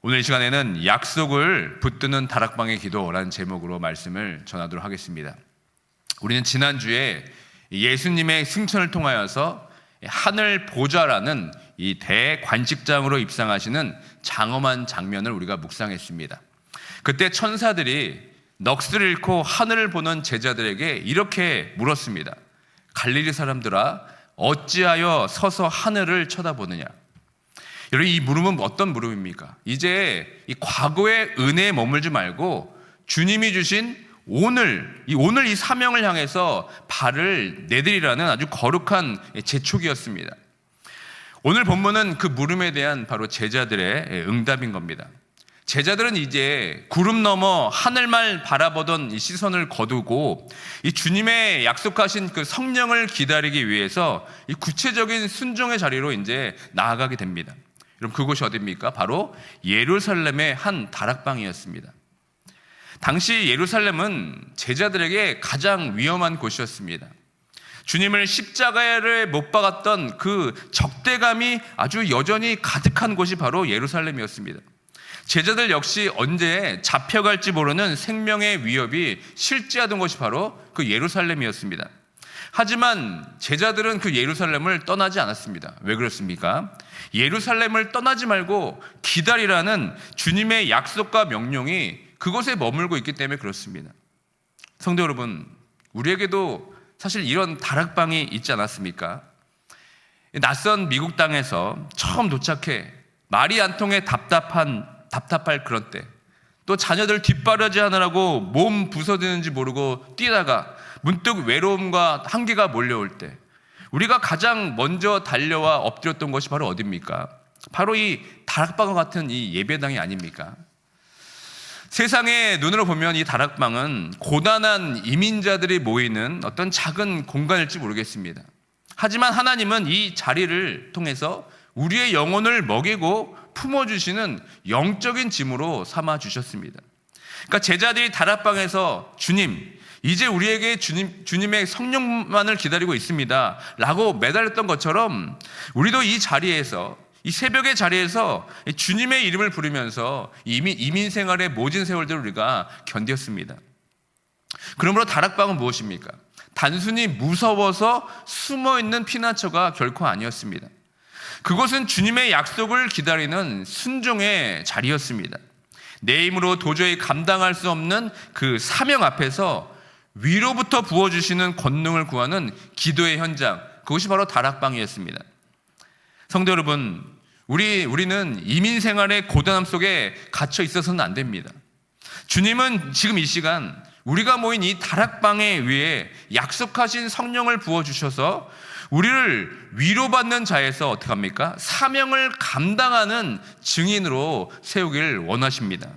오늘 이 시간에는 약속을 붙드는 다락방의 기도라는 제목으로 말씀을 전하도록 하겠습니다. 우리는 지난주에 예수님의 승천을 통하여서 하늘 보좌라는 이 대관식장으로 입상하시는 장엄한 장면을 우리가 묵상했습니다. 그때 천사들이 넋을 잃고 하늘을 보는 제자들에게 이렇게 물었습니다. 갈릴리 사람들아, 어찌하여 서서 하늘을 쳐다보느냐? 여러분, 이 물음은 어떤 물음입니까? 이제 이 과거의 은혜에 머물지 말고 주님이 주신 오늘 이 사명을 향해서 발을 내디리라는 아주 거룩한 재촉이었습니다. 오늘 본문은 그 물음에 대한 바로 제자들의 응답인 겁니다. 제자들은 이제 구름 너머 하늘만 바라보던 이 시선을 거두고 이 주님의 약속하신 그 성령을 기다리기 위해서 이 구체적인 순종의 자리로 이제 나아가게 됩니다. 여러분, 그곳이 어디입니까? 바로 예루살렘의 한 다락방이었습니다. 당시 예루살렘은 제자들에게 가장 위험한 곳이었습니다. 주님을 십자가에 못 박았던 그 적대감이 아주 여전히 가득한 곳이 바로 예루살렘이었습니다. 제자들 역시 언제 잡혀갈지 모르는 생명의 위협이 실제하던 것이 바로 그 예루살렘이었습니다. 하지만 제자들은 그 예루살렘을 떠나지 않았습니다. 왜 그렇습니까? 예루살렘을 떠나지 말고 기다리라는 주님의 약속과 명령이 그곳에 머물고 있기 때문에 그렇습니다. 성도 여러분, 우리에게도 사실 이런 다락방이 있지 않았습니까? 낯선 미국 땅에서 처음 도착해 말이 안 통해 답답할 그런 때, 또 자녀들 뒷바라지 하느라고 몸 부서지는지 모르고 뛰다가 문득 외로움과 한계가 몰려올 때 우리가 가장 먼저 달려와 엎드렸던 것이 바로 어디입니까? 바로 이 다락방과 같은 이 예배당이 아닙니까? 세상의 눈으로 보면 이 다락방은 고단한 이민자들이 모이는 어떤 작은 공간일지 모르겠습니다. 하지만 하나님은 이 자리를 통해서 우리의 영혼을 먹이고 품어주시는 영적인 짐으로 삼아주셨습니다. 그러니까 제자들이 다락방에서 주님, 이제 우리에게 주님의 성령만을 기다리고 있습니다 라고 매달렸던 것처럼 우리도 이 자리에서, 이 새벽의 자리에서 주님의 이름을 부르면서 이민 생활의 모진 세월들을 우리가 견뎠습니다. 그러므로 다락방은 무엇입니까? 단순히 무서워서 숨어있는 피난처가 결코 아니었습니다. 그것은 주님의 약속을 기다리는 순종의 자리였습니다. 내 힘으로 도저히 감당할 수 없는 그 사명 앞에서 위로부터 부어주시는 권능을 구하는 기도의 현장, 그것이 바로 다락방이었습니다. 성도 여러분, 우리는 이민 생활의 고단함 속에 갇혀 있어서는 안 됩니다. 주님은 지금 이 시간 우리가 모인 이 다락방에 위해 약속하신 성령을 부어주셔서 우리를 위로받는 자에서 어떻게 합니까? 사명을 감당하는 증인으로 세우길 원하십니다.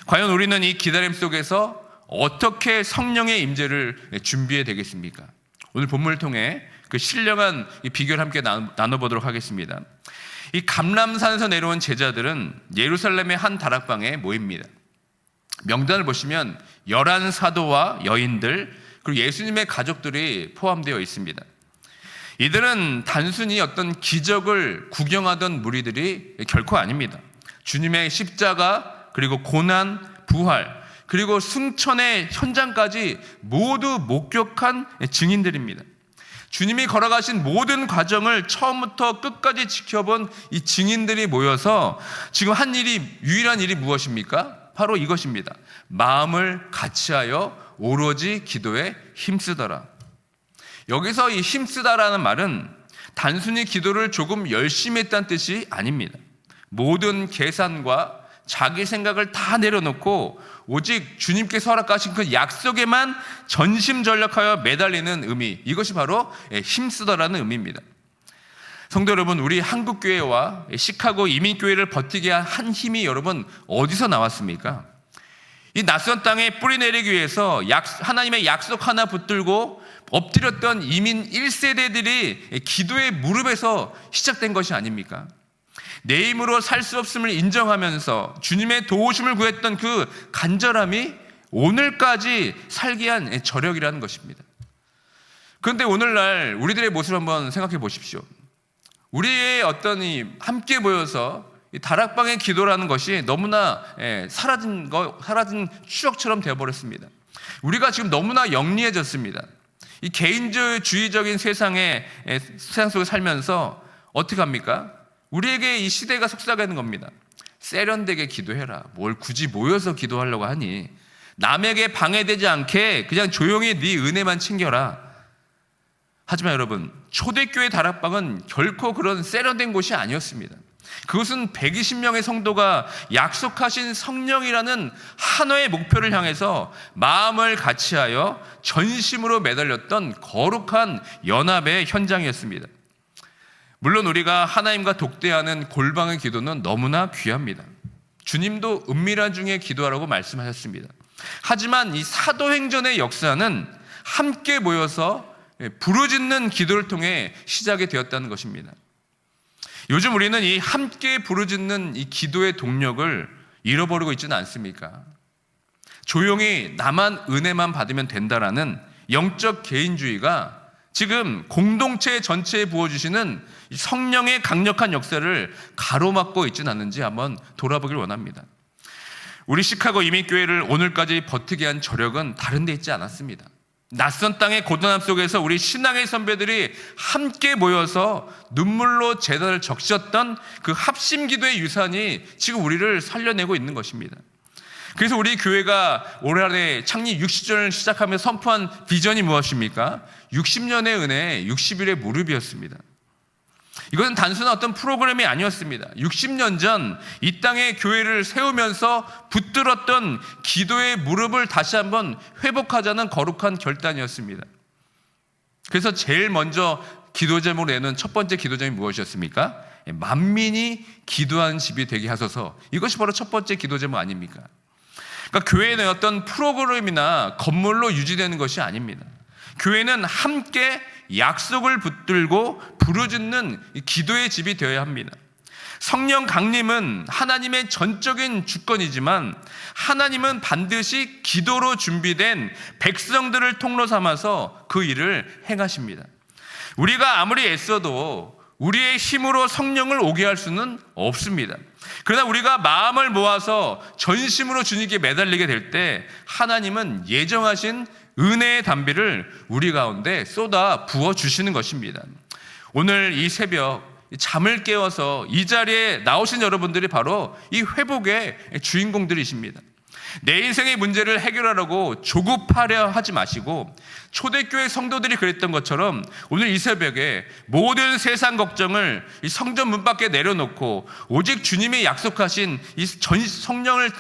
과연 우리는 이 기다림 속에서 어떻게 성령의 임재를 준비해야 되겠습니까? 오늘 본문을 통해 그 신령한 비결을 함께 나눠보도록 하겠습니다. 이 감람산에서 내려온 제자들은 예루살렘의 한 다락방에 모입니다. 명단을 보시면 11사도와 여인들, 그리고 예수님의 가족들이 포함되어 있습니다. 이들은 단순히 어떤 기적을 구경하던 무리들이 결코 아닙니다. 주님의 십자가, 그리고 고난, 부활, 그리고 승천의 현장까지 모두 목격한 증인들입니다. 주님이 걸어가신 모든 과정을 처음부터 끝까지 지켜본 이 증인들이 모여서 지금 한 유일한 일이 무엇입니까? 바로 이것입니다. 마음을 같이하여 오로지 기도에 힘쓰더라. 여기서 이 힘쓰다라는 말은 단순히 기도를 조금 열심히 했다는 뜻이 아닙니다. 모든 계산과 자기 생각을 다 내려놓고 오직 주님께서 허락하신 그 약속에만 전심전력하여 매달리는 의미, 이것이 바로 힘쓰다라는 의미입니다. 성도 여러분, 우리 한국교회와 시카고 이민교회를 버티게 한 힘이 여러분 어디서 나왔습니까? 이 낯선 땅에 뿌리 내리기 위해서 하나님의 약속 하나 붙들고 엎드렸던 이민 1세대들이 기도의 무릎에서 시작된 것이 아닙니까? 내 힘으로 살 수 없음을 인정하면서 주님의 도우심을 구했던 그 간절함이 오늘까지 살게 한 저력이라는 것입니다. 그런데 오늘날 우리들의 모습을 한번 생각해 보십시오. 우리의 함께 모여서 이 다락방의 기도라는 것이 너무나 사라진 추억처럼 되어버렸습니다. 우리가 지금 너무나 영리해졌습니다. 이 개인주의적인 세상 속에 살면서 어떻게 합니까? 우리에게 이 시대가 속삭이는 겁니다. 세련되게 기도해라. 뭘 굳이 모여서 기도하려고 하니? 남에게 방해되지 않게 그냥 조용히 네 은혜만 챙겨라. 하지만 여러분, 초대교회 다락방은 결코 그런 세련된 곳이 아니었습니다. 그것은 120명의 성도가 약속하신 성령이라는 하나의 목표를 향해서 마음을 같이하여 전심으로 매달렸던 거룩한 연합의 현장이었습니다. 물론 우리가 하나님과 독대하는 골방의 기도는 너무나 귀합니다. 주님도 은밀한 중에 기도하라고 말씀하셨습니다. 하지만 이 사도행전의 역사는 함께 모여서 부르짖는 기도를 통해 시작이 되었다는 것입니다. 요즘 우리는 이 함께 부르짖는 이 기도의 동력을 잃어버리고 있지는 않습니까? 조용히 나만 은혜만 받으면 된다라는 영적 개인주의가 지금 공동체 전체에 부어주시는 성령의 강력한 역사를 가로막고 있지는 않는지 한번 돌아보길 원합니다. 우리 시카고 이민교회를 오늘까지 버티게 한 저력은 다른 데 있지 않았습니다. 낯선 땅의 고단함 속에서 우리 신앙의 선배들이 함께 모여서 눈물로 제단을 적셨던 그 합심기도의 유산이 지금 우리를 살려내고 있는 것입니다. 그래서 우리 교회가 올 한해 창립 60주년을 시작하며 선포한 비전이 무엇입니까? 60년의 은혜, 60일의 무릎이었습니다. 이것은 단순한 어떤 프로그램이 아니었습니다. 60년 전 이 땅에 교회를 세우면서 붙들었던 기도의 무릎을 다시 한번 회복하자는 거룩한 결단이었습니다. 그래서 제일 먼저 기도 제목을 내는 첫 번째 기도 제목이 무엇이었습니까? 만민이 기도하는 집이 되게 하소서. 이것이 바로 첫 번째 기도 제목 아닙니까? 그러니까 교회는 어떤 프로그램이나 건물로 유지되는 것이 아닙니다. 교회는 함께 약속을 붙들고 부르짖는 기도의 집이 되어야 합니다. 성령 강림은 하나님의 전적인 주권이지만 하나님은 반드시 기도로 준비된 백성들을 통로 삼아서 그 일을 행하십니다. 우리가 아무리 애써도 우리의 힘으로 성령을 오게 할 수는 없습니다. 그러나 우리가 마음을 모아서 전심으로 주님께 매달리게 될 때 하나님은 예정하신 은혜의 담비를 우리 가운데 쏟아 부어주시는 것입니다. 오늘 이 새벽 잠을 깨워서 이 자리에 나오신 여러분들이 바로 이 회복의 주인공들이십니다. 내 인생의 문제를 해결하려고 조급하려 하지 마시고 초대교회 성도들이 그랬던 것처럼 오늘 이 새벽에 모든 세상 걱정을 이 성전 문 밖에 내려놓고 오직 주님이 약속하신 이 성령을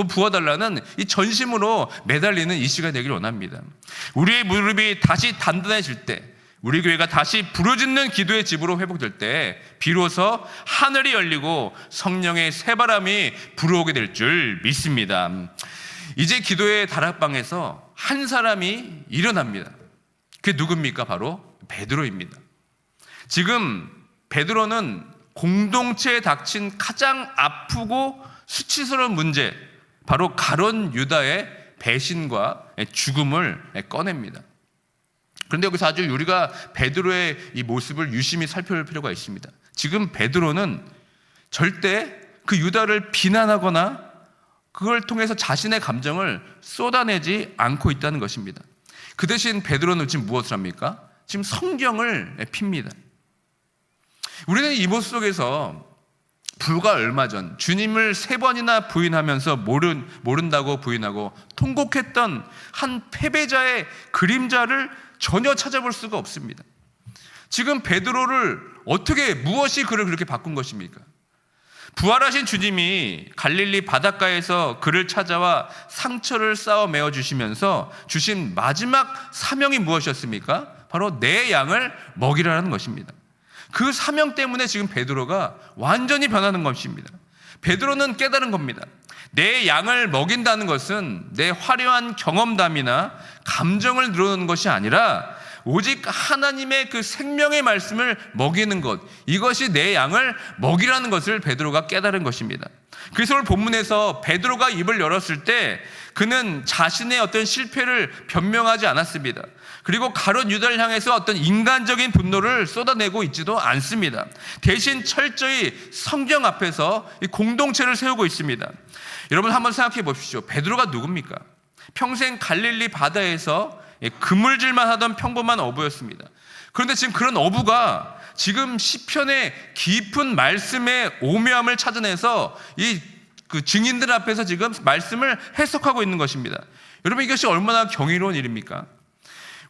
부어달라는 이 전심으로 매달리는 이 시간이 되길 원합니다. 우리의 무릎이 다시 단단해질 때, 우리 교회가 다시 부르짖는 기도의 집으로 회복될 때 비로소 하늘이 열리고 성령의 새바람이 불어오게 될 줄 믿습니다. 이제 기도의 다락방에서 한 사람이 일어납니다. 그게 누굽니까? 바로 베드로입니다. 지금 베드로는 공동체에 닥친 가장 아프고 수치스러운 문제, 바로 가룟 유다의 배신과 죽음을 꺼냅니다. 그런데 여기서 아주 우리가 베드로의 이 모습을 유심히 살펴볼 필요가 있습니다. 지금 베드로는 절대 그 유다를 비난하거나 그걸 통해서 자신의 감정을 쏟아내지 않고 있다는 것입니다. 그 대신 베드로는 지금 무엇을 합니까? 지금 성경을 핍니다. 우리는 이 모습 속에서 불과 얼마 전 주님을 3번이나 부인하면서 모른다고 부인하고 통곡했던 한 패배자의 그림자를 전혀 찾아볼 수가 없습니다. 지금 베드로를 무엇이 그를 그렇게 바꾼 것입니까? 부활하신 주님이 갈릴리 바닷가에서 그를 찾아와 상처를 쌓아 메어주시면서 주신 마지막 사명이 무엇이었습니까? 바로 내 양을 먹이라는 것입니다. 그 사명 때문에 지금 베드로가 완전히 변하는 것입니다. 베드로는 깨달은 겁니다. 내 양을 먹인다는 것은 내 화려한 경험담이나 감정을 늘어놓는 것이 아니라 오직 하나님의 그 생명의 말씀을 먹이는 것, 이것이 내 양을 먹이라는 것을 베드로가 깨달은 것입니다. 그래서 오늘 본문에서 베드로가 입을 열었을 때 그는 자신의 어떤 실패를 변명하지 않았습니다. 그리고 가룟 유다를 향해서 어떤 인간적인 분노를 쏟아내고 있지도 않습니다. 대신 철저히 성경 앞에서 이 공동체를 세우고 있습니다. 여러분 한번 생각해 보십시오. 베드로가 누굽니까? 평생 갈릴리 바다에서 그물질만 하던 평범한 어부였습니다. 그런데 지금 그런 어부가 지금 시편의 깊은 말씀의 오묘함을 찾아내서 그 증인들 앞에서 지금 말씀을 해석하고 있는 것입니다. 여러분 이것이 얼마나 경이로운 일입니까?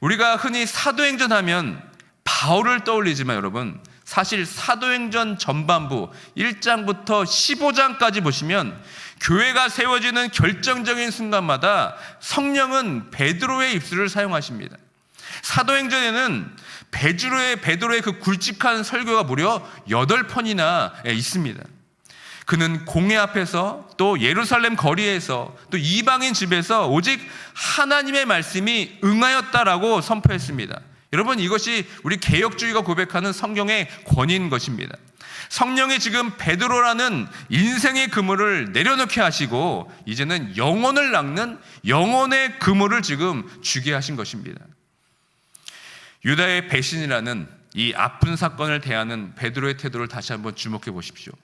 우리가 흔히 사도행전 하면 바울을 떠올리지만 여러분 사실 사도행전 전반부 1장부터 15장까지 보시면 교회가 세워지는 결정적인 순간마다 성령은 베드로의 입술을 사용하십니다. 사도행전에는 베드로의 그 굵직한 설교가 무려 8편이나 있습니다. 그는 공회 앞에서 또 예루살렘 거리에서 또 이방인 집에서 오직 하나님의 말씀이 응하였다라고 선포했습니다. 여러분 이것이 우리 개혁주의가 고백하는 성경의 권위인 것입니다. 성령이 지금 베드로라는 인생의 그물을 내려놓게 하시고 이제는 영혼을 낚는 영혼의 그물을 지금 주게 하신 것입니다. 유다의 배신이라는 이 아픈 사건을 대하는 베드로의 태도를 다시 한번 주목해 보십시오.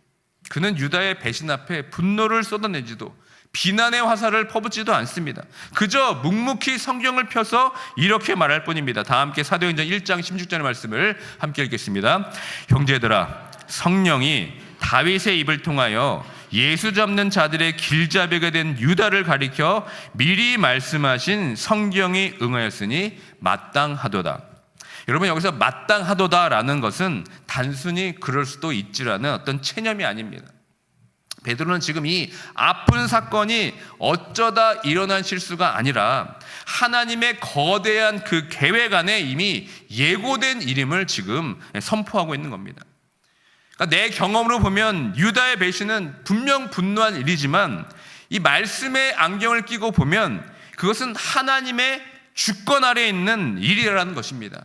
그는 유다의 배신 앞에 분노를 쏟아내지도 비난의 화살을 퍼붓지도 않습니다. 그저 묵묵히 성경을 펴서 이렇게 말할 뿐입니다. 다 함께 사도행전 1장 16절의 말씀을 함께 읽겠습니다. 형제들아, 성령이 다윗의 입을 통하여 예수 잡는 자들의 길잡이가 된 유다를 가리켜 미리 말씀하신 성경이 응하였으니 마땅하도다. 여러분 여기서 마땅하도다라는 것은 단순히 그럴 수도 있지라는 어떤 체념이 아닙니다. 베드로는 지금 이 아픈 사건이 어쩌다 일어난 실수가 아니라 하나님의 거대한 그 계획 안에 이미 예고된 일임을 지금 선포하고 있는 겁니다. 그러니까 내 경험으로 보면 유다의 배신은 분명 분노한 일이지만 이 말씀의 안경을 끼고 보면 그것은 하나님의 주권 아래에 있는 일이라는 것입니다.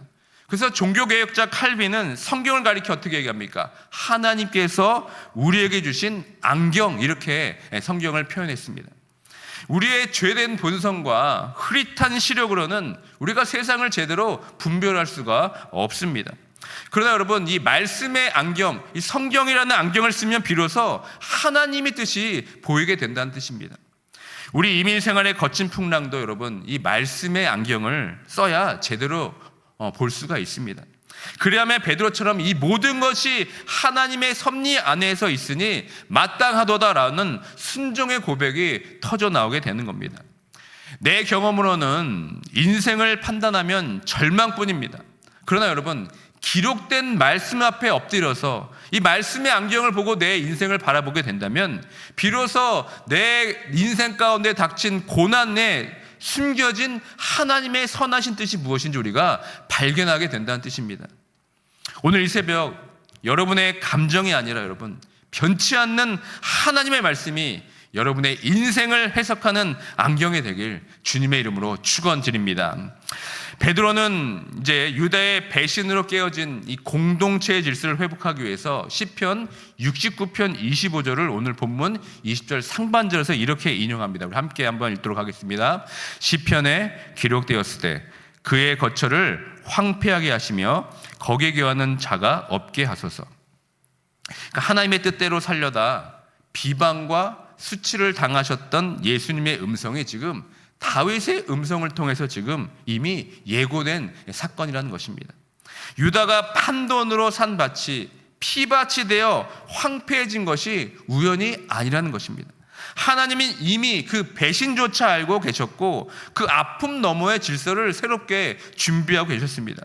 그래서 종교개혁자 칼빈은 성경을 가리켜 어떻게 얘기합니까? 하나님께서 우리에게 주신 안경, 이렇게 성경을 표현했습니다. 우리의 죄된 본성과 흐릿한 시력으로는 우리가 세상을 제대로 분별할 수가 없습니다. 그러나 여러분 이 말씀의 안경, 이 성경이라는 안경을 쓰면 비로소 하나님의 뜻이 보이게 된다는 뜻입니다. 우리 이민 생활의 거친 풍랑도 여러분 이 말씀의 안경을 써야 제대로 볼 수가 있습니다. 그리하면 베드로처럼 이 모든 것이 하나님의 섭리 안에서 있으니 마땅하도다라는 순종의 고백이 터져 나오게 되는 겁니다. 내 경험으로는 인생을 판단하면 절망뿐입니다. 그러나 여러분 기록된 말씀 앞에 엎드려서 이 말씀의 안경을 보고 내 인생을 바라보게 된다면 비로소 내 인생 가운데 닥친 고난에 숨겨진 하나님의 선하신 뜻이 무엇인지 우리가 발견하게 된다는 뜻입니다. 오늘 이 새벽 여러분의 감정이 아니라 여러분 변치 않는 하나님의 말씀이 여러분의 인생을 해석하는 안경이 되길 주님의 이름으로 축원드립니다. 베드로는 이제 유다의 배신으로 깨어진 이 공동체의 질서를 회복하기 위해서 시편 69편 25절을 오늘 본문 20절 상반절에서 이렇게 인용합니다. 우리 함께 한번 읽도록 하겠습니다. 시편에 기록되었을 때 그의 거처를 황폐하게 하시며 거기에 거하는 자가 없게 하소서. 그러니까 하나님의 뜻대로 살려다 비방과 수치를 당하셨던 예수님의 음성이 지금 다윗의 음성을 통해서 지금 이미 예고된 사건이라는 것입니다. 유다가 판돈으로 산 밭이 피밭이 되어 황폐해진 것이 우연이 아니라는 것입니다. 하나님이 이미 그 배신조차 알고 계셨고 그 아픔 너머의 질서를 새롭게 준비하고 계셨습니다.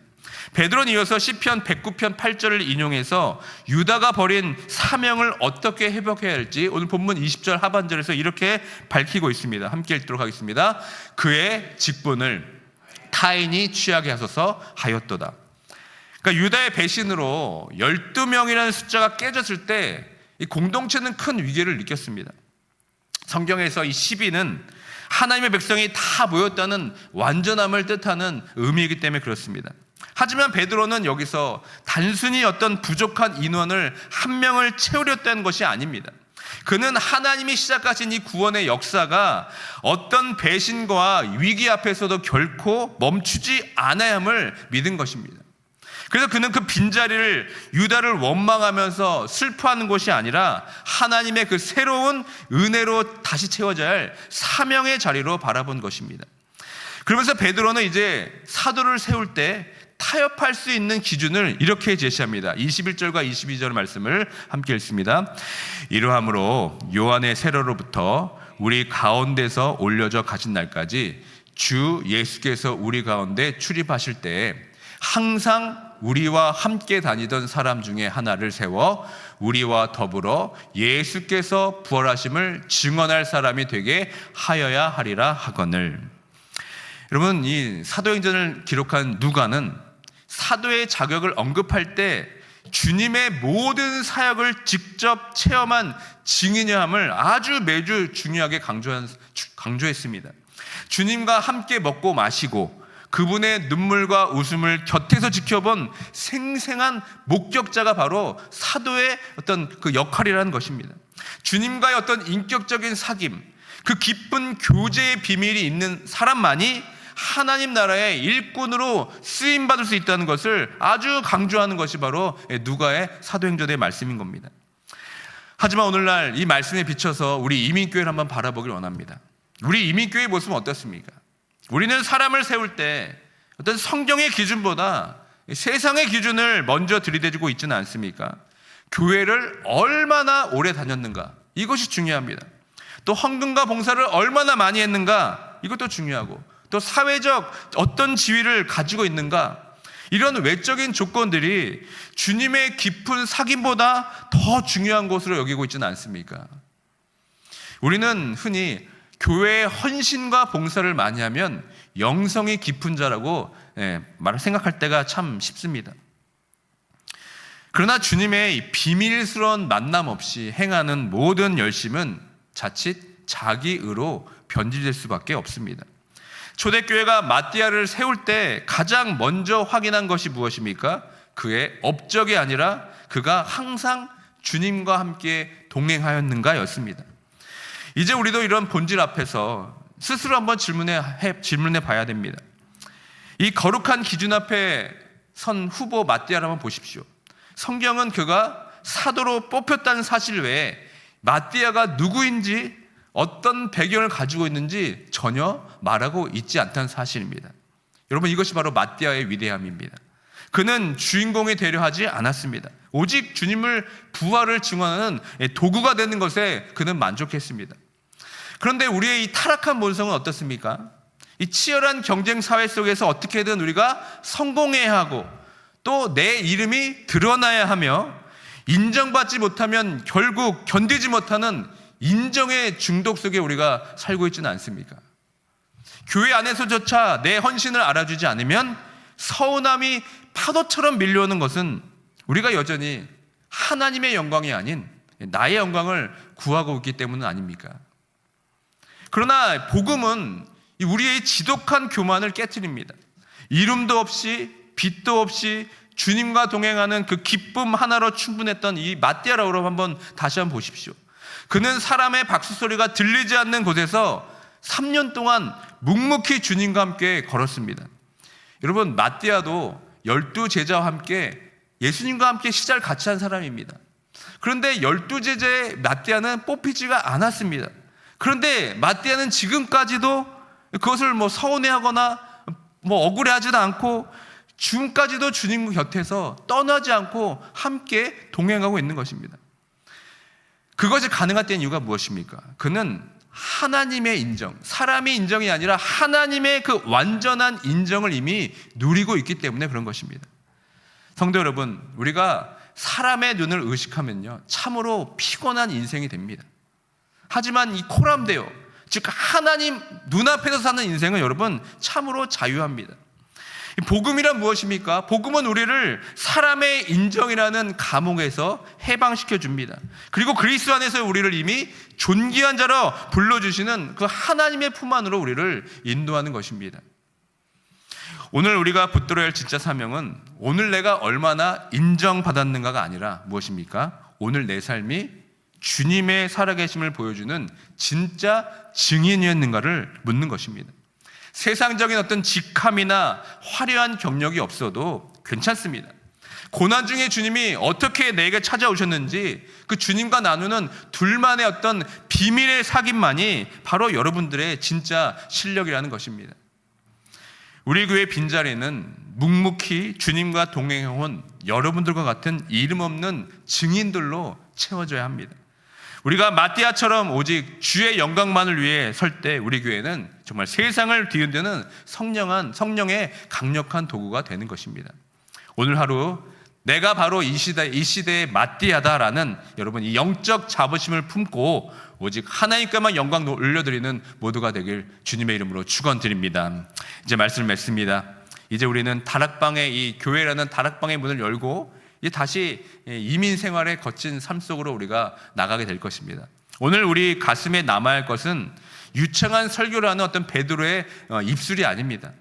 베드로는 이어서 시편 109편 8절을 인용해서 유다가 벌인 사명을 어떻게 회복해야 할지 오늘 본문 20절 하반절에서 이렇게 밝히고 있습니다. 함께 읽도록 하겠습니다. 그의 직분을 타인이 취하게 하소서 하였도다. 그러니까 유다의 배신으로 12명이라는 숫자가 깨졌을 때 이 공동체는 큰 위기를 느꼈습니다. 성경에서 이 12는 하나님의 백성이 다 모였다는 완전함을 뜻하는 의미이기 때문에 그렇습니다. 하지만 베드로는 여기서 단순히 어떤 부족한 인원을 한 명을 채우려 했다는 것이 아닙니다. 그는 하나님이 시작하신 이 구원의 역사가 어떤 배신과 위기 앞에서도 결코 멈추지 않아야 함을 믿은 것입니다. 그래서 그는 그 빈자리를 유다를 원망하면서 슬퍼하는 것이 아니라 하나님의 그 새로운 은혜로 다시 채워져야 할 사명의 자리로 바라본 것입니다. 그러면서 베드로는 이제 사도를 세울 때 타협할 수 있는 기준을 이렇게 제시합니다. 21절과 22절 말씀을 함께 읽습니다. 이러함으로 요한의 세례로부터 우리 가운데서 올려져 가신 날까지 주 예수께서 우리 가운데 출입하실 때에 항상 우리와 함께 다니던 사람 중에 하나를 세워 우리와 더불어 예수께서 부활하심을 증언할 사람이 되게 하여야 하리라 하거늘. 여러분, 이 사도행전을 기록한 누가는 사도의 자격을 언급할 때 주님의 모든 사역을 직접 체험한 증인이함을 아주 매주 중요하게 강조했습니다. 주님과 함께 먹고 마시고 그분의 눈물과 웃음을 곁에서 지켜본 생생한 목격자가 바로 사도의 어떤 그 역할이라는 것입니다. 주님과의 어떤 인격적인 사귐, 그 깊은 교제의 비밀이 있는 사람만이 하나님 나라의 일꾼으로 쓰임받을 수 있다는 것을 아주 강조하는 것이 바로 누가의 사도행전의 말씀인 겁니다. 하지만 오늘날 이 말씀에 비춰서 우리 이민교회를 한번 바라보길 원합니다. 우리 이민교회의 모습은 어떻습니까? 우리는 사람을 세울 때 어떤 성경의 기준보다 세상의 기준을 먼저 들이대주고 있지는 않습니까? 교회를 얼마나 오래 다녔는가, 이것이 중요합니다. 또 헌금과 봉사를 얼마나 많이 했는가, 이것도 중요하고, 또 사회적 어떤 지위를 가지고 있는가, 이런 외적인 조건들이 주님의 깊은 사귐보다 더 중요한 것으로 여기고 있지는 않습니까? 우리는 흔히 교회의 헌신과 봉사를 많이 하면 영성이 깊은 자라고 생각할 때가 참 쉽습니다. 그러나 주님의 이 비밀스러운 만남 없이 행하는 모든 열심은 자칫 자기 의로 변질될 수밖에 없습니다. 초대교회가 마띠아를 세울 때 가장 먼저 확인한 것이 무엇입니까? 그의 업적이 아니라 그가 항상 주님과 함께 동행하였는가였습니다. 이제 우리도 이런 본질 앞에서 스스로 한번 질문해 봐야 됩니다. 이 거룩한 기준 앞에 선 후보 마띠아를 한번 보십시오. 성경은 그가 사도로 뽑혔다는 사실 외에 마띠아가 누구인지 어떤 배경을 가지고 있는지 전혀 말하고 있지 않다는 사실입니다. 여러분, 이것이 바로 마띠아의 위대함입니다. 그는 주인공이 되려 하지 않았습니다. 오직 주님을 부활을 증언하는 도구가 되는 것에 그는 만족했습니다. 그런데 우리의 이 타락한 본성은 어떻습니까? 이 치열한 경쟁 사회 속에서 어떻게든 우리가 성공해야 하고 또 내 이름이 드러나야 하며 인정받지 못하면 결국 견디지 못하는 인정의 중독 속에 우리가 살고 있지는 않습니까? 교회 안에서조차 내 헌신을 알아주지 않으면 서운함이 파도처럼 밀려오는 것은 우리가 여전히 하나님의 영광이 아닌 나의 영광을 구하고 있기 때문은 아닙니까? 그러나 복음은 우리의 지독한 교만을 깨트립니다. 이름도 없이 빛도 없이 주님과 동행하는 그 기쁨 하나로 충분했던 이 마띠아라고 한번 다시 한번 보십시오. 그는 사람의 박수 소리가 들리지 않는 곳에서 3년 동안 묵묵히 주님과 함께 걸었습니다. 여러분, 마띠아도 12제자와 함께 예수님과 함께 시작을 같이 한 사람입니다. 그런데 12제자의 마띠아는 뽑히지가 않았습니다. 그런데 마띠아는 지금까지도 그것을 서운해하거나 억울해하지도 않고 지금까지도 주님 곁에서 떠나지 않고 함께 동행하고 있는 것입니다. 그것이 가능했던 이유가 무엇입니까? 그는 하나님의 인정, 사람의 인정이 아니라 하나님의 그 완전한 인정을 이미 누리고 있기 때문에 그런 것입니다. 성도 여러분, 우리가 사람의 눈을 의식하면요, 참으로 피곤한 인생이 됩니다. 하지만 이 코람데오, 즉 하나님 눈앞에서 사는 인생은 여러분 참으로 자유합니다. 복음이란 무엇입니까? 복음은 우리를 사람의 인정이라는 감옥에서 해방시켜 줍니다. 그리고 그리스도 안에서 우리를 이미 존귀한 자로 불러주시는 그 하나님의 품 안으로 우리를 인도하는 것입니다. 오늘 우리가 붙들어야 할 진짜 사명은 오늘 내가 얼마나 인정받았는가가 아니라 무엇입니까? 오늘 내 삶이 주님의 살아계심을 보여주는 진짜 증인이었는가를 묻는 것입니다. 세상적인 어떤 직함이나 화려한 경력이 없어도 괜찮습니다. 고난 중에 주님이 어떻게 내게 찾아오셨는지 그 주님과 나누는 둘만의 어떤 비밀의 사귐만이 바로 여러분들의 진짜 실력이라는 것입니다. 우리 교회 빈자리는 묵묵히 주님과 동행해온 여러분들과 같은 이름 없는 증인들로 채워져야 합니다. 우리가 마띠아처럼 오직 주의 영광만을 위해 설 때 우리 교회는 정말 세상을 뒤흔드는 성령의 강력한 도구가 되는 것입니다. 오늘 하루 내가 바로 이 시대의 마띠아다라는 여러분 이 영적 자부심을 품고 오직 하나님께만 영광 올려드리는 모두가 되길 주님의 이름으로 축원드립니다. 이제 말씀을 맺습니다. 이제 우리는 다락방의 이 교회라는 다락방의 문을 열고 이제 다시 이민 생활의 거친 삶 속으로 우리가 나가게 될 것입니다. 오늘 우리 가슴에 남아야 할 것은 유창한 설교라는 어떤 베드로의 입술이 아닙니다.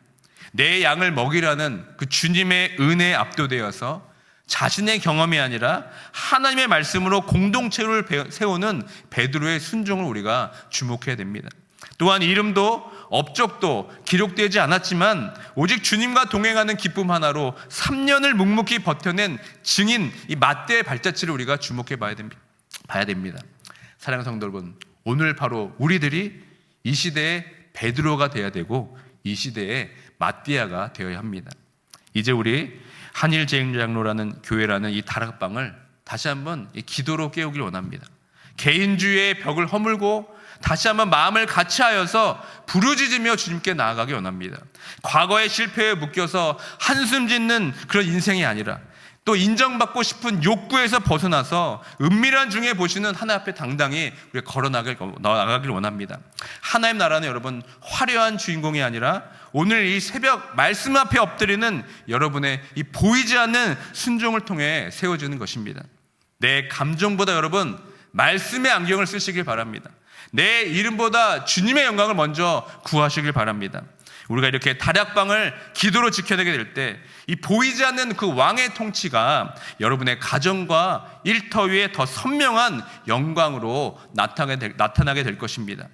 내 양을 먹이라는 그 주님의 은혜에 압도되어서 자신의 경험이 아니라 하나님의 말씀으로 공동체를 세우는 베드로의 순종을 우리가 주목해야 됩니다. 또한 이름도 업적도 기록되지 않았지만 오직 주님과 동행하는 기쁨 하나로 3년을 묵묵히 버텨낸 증인 이 마떼의 발자취를 우리가 주목해 봐야 됩니다. 사랑하는 성도 여러분, 오늘 바로 우리들이 이 시대의 베드로가 되어야 되고 이 시대의 마띠아가 되어야 합니다. 이제 우리 한일제일장로라는 교회라는 이 다락방을 다시 한번 기도로 깨우길 원합니다. 개인주의의 벽을 허물고 다시 한번 마음을 같이하여서 부르짖으며 주님께 나아가기 원합니다. 과거의 실패에 묶여서 한숨 짓는 그런 인생이 아니라 또 인정받고 싶은 욕구에서 벗어나서 은밀한 중에 보시는 하나님 앞에 당당히 우리가 걸어나가길 원합니다. 하나님 나라는 여러분 화려한 주인공이 아니라 오늘 이 새벽 말씀 앞에 엎드리는 여러분의 이 보이지 않는 순종을 통해 세워지는 것입니다. 내 감정보다 여러분 말씀의 안경을 쓰시길 바랍니다. 내 이름보다 주님의 영광을 먼저 구하시길 바랍니다. 우리가 이렇게 다락방을 기도로 지켜내게 될 때 이 보이지 않는 그 왕의 통치가 여러분의 가정과 일터 위에 더 선명한 영광으로 나타나게 될 것입니다.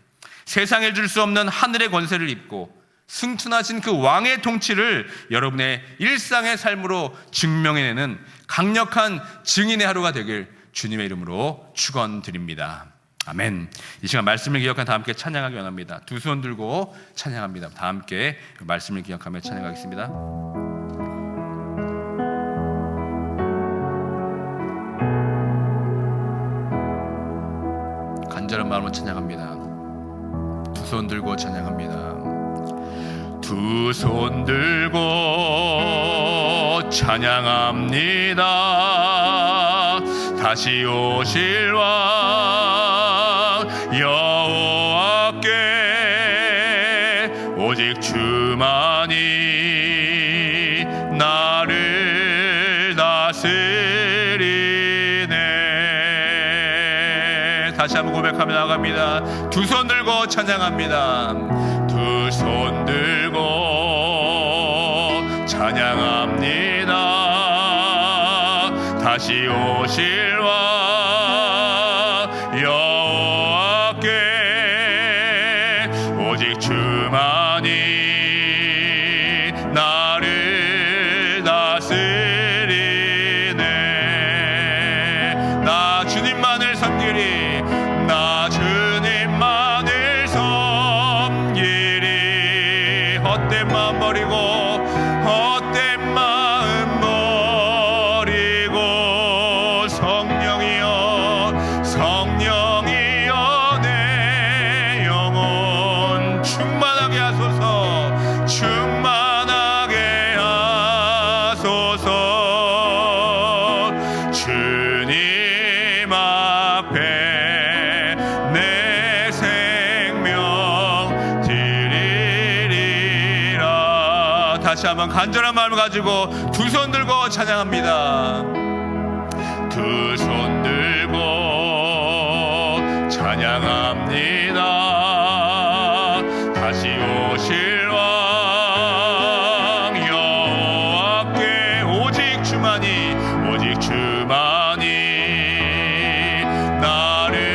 세상에 줄 수 없는 하늘의 권세를 입고 승천하신 그 왕의 통치를 여러분의 일상의 삶으로 증명해내는 강력한 증인의 하루가 되길 주님의 이름으로 축원드립니다. 아멘. 이 시간 말씀을 기억하며 다 함께 찬양하기 원합니다. 두 손 들고 찬양합니다. 다 함께 말씀을 기억하며 찬양하겠습니다. 간절한 마음으로 찬양합니다. 두 손 들고 찬양합니다. 두 손 들고 찬양합니다. 다시 오실 왕 여호와께 오직 주만이 나를 다스리네. 다시 한번 고백하며 나갑니다. 두 손 들고 찬양합니다. 두 손 들고 찬양합니다. 다시 오실 왕 여호와께 오직 주만이 나를 다스리네. 나 주님만을 섬기리. 나 주님만을 섬기리. 헛된 마음 버리고 헛된 마음 버리고 성령이여 성령이여 내 영혼 충만하게 하소서. 충만하게 하소서. 주님 앞에 내 생명 드리리라. 다시 한번 간절한 마음을 가지고 두 손 들고 찬양합니다. 두 손 들고 찬양합니다. 다시 오실 왕 여호와께 오직 주만이 나를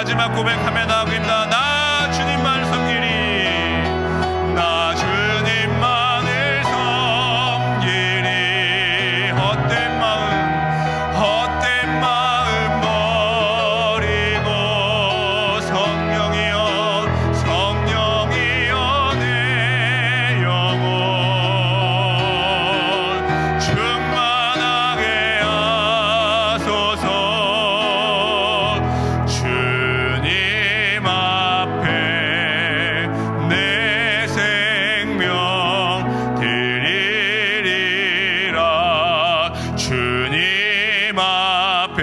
마지막 고백하며 나아갑니다. 나 주님만 섬기리, 나 주님만을 섬기리. 헛된 마음 버리고 성령이여 내 영혼 충만하게 하소서. 주님 앞에 내 생명 드리리라. 주님 앞에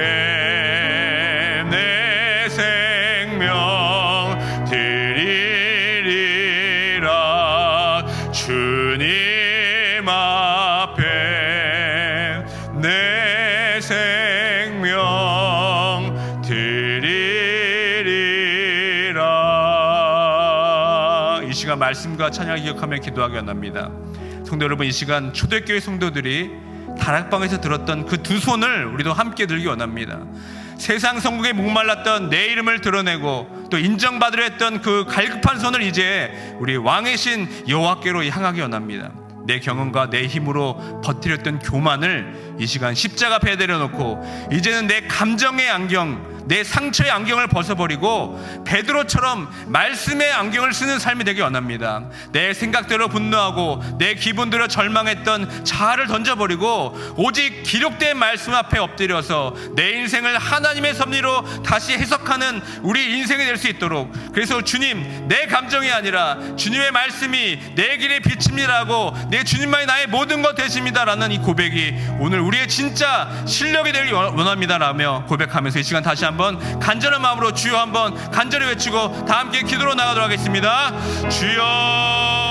내 생명 드리리라. 주님 앞에 내 생명 드리리라. 이 시간 말씀과 찬양을 기억하며 기도하기 원합니다. 성도 여러분, 이 시간 초대교회 성도들이 다락방에서 들었던 그 두 손을 우리도 함께 들기 원합니다. 세상 성공에 목말랐던 내 이름을 드러내고 또 인정받으려 했던 그 갈급한 손을 이제 우리 왕의 신 여호와께로 향하기 원합니다. 내 경험과 내 힘으로 버티렸던 교만을 이 시간 십자가 앞에 내려놓고 이제는 내 감정의 안경, 내 상처의 안경을 벗어버리고 베드로처럼 말씀의 안경을 쓰는 삶이 되기 원합니다. 내 생각대로 분노하고 내 기분대로 절망했던 자아를 던져버리고 오직 기록된 말씀 앞에 엎드려서 내 인생을 하나님의 섭리로 다시 해석하는 우리 인생이 될 수 있도록, 그래서 주님, 내 감정이 아니라 주님의 말씀이 내 길의 빛입니다라고, 내 주님만이 나의 모든 것 되십니다라는 이 고백이 오늘 우리의 진짜 실력이 되길 원합니다라며 고백하면서 이 시간 다시 한번 간절한 마음으로 주여 한번 간절히 외치고 다 함께 기도로 나가도록 하겠습니다. 주여.